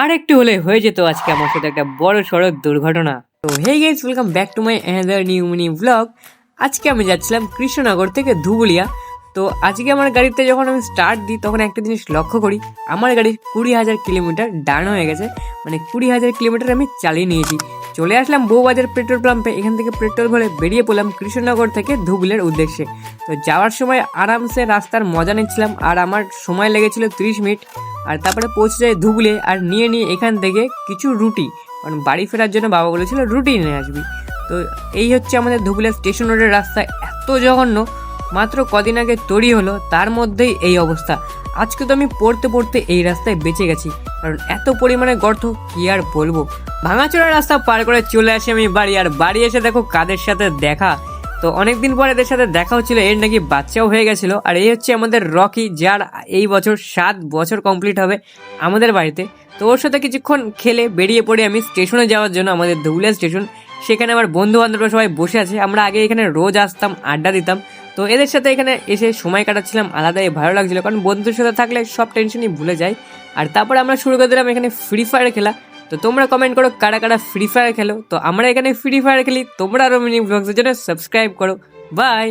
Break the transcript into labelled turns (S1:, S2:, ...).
S1: আর একটু হলে হয়ে যেত আজকে আমার সাথে একটা বড় সড়ক দুর্ঘটনা। তো hey guys, welcome back to my another new mini vlog. আজকে আমি যাচ্ছিলাম কৃষ্ণনগর থেকে ধুবুলিয়া। তো আজকে আমার গাড়িতে যখন আমি স্টার্ট দিই তখন একটা জিনিস লক্ষ্য করি, আমার গাড়ি 20,000 কিলোমিটার ডান হয়ে গেছে। মানে 20,000 কিলোমিটার আমি চালিয়ে নিয়েছি। চলে আসলাম বউবাজার পেট্রোল পাম্পে, এখান থেকে পেট্রোল ভরে বেরিয়ে পড়লাম কৃষ্ণনগর থেকে ধুবুলিয়ার উদ্দেশ্যে। তো যাওয়ার সময় আরামসে রাস্তার মজা নিচ্ছিলাম, আর আমার সময় লেগেছিল 30 মিনিট। আর তারপরে পৌঁছে যায় ধুবুলিয়ে, আর নিয়ে এখান থেকে কিছু রুটি, কারণ বাড়ি ফেরার জন্য বাবা বলেছিল রুটি নিয়ে আসবি। তো এই হচ্ছে আমাদের ধুবুলিয়া স্টেশন রোডের রাস্তা, এত জঘন্য। মাত্র কদিন আগে তৈরি হলো, তার মধ্যেই এই অবস্থা। আজকে তো আমি পড়তে পড়তে এই রাস্তায় বেঁচে গেছি, কারণ এত পরিমাণে গর্ত, কি আর বলবো। ভাঙাচোরা রাস্তা পার করে চলে আসি আমি বাড়ি, আর বাড়ি এসে দেখো কাদের সাথে দেখা। তো অনেকদিন পর এদের সাথে দেখা হচ্ছিল, এর নাকি বাচ্চাও হয়ে গেছিলো। আর এই হচ্ছে আমাদের রকি, যার এই বছর 7 বছর কমপ্লিট হবে আমাদের বাড়িতে। তো ওর সাথে কিছুক্ষণ খেলে বেরিয়ে পড়ি আমি স্টেশনে যাওয়ার জন্য, আমাদের ধুবুলিয়া স্টেশন। সেখানে আমার বন্ধু বান্ধবরা সবাই বসে আছে, আমরা আগে এখানে রোজ আসতাম, আড্ডা দিতাম। তো এদের সাথে এখানে এসে সময় কাটাচ্ছিলাম, আলাদাই ভালো লাগছিল, কারণ বন্ধুদের সাথে থাকলে সব টেনশনই ভুলে যায়। আর তারপরে আমরা শুরু করে দিলাম এখানে ফ্রি ফায়ার খেলা। তো তোমরা কমেন্ট করো কারা কারা ফ্রি ফায়ার খেলো। তো আমরা এখানে ফ্রি ফায়ার খেলি, তোমরা আরও মিনি ব্লগসের জন্য সাবস্ক্রাইব করো। বাই।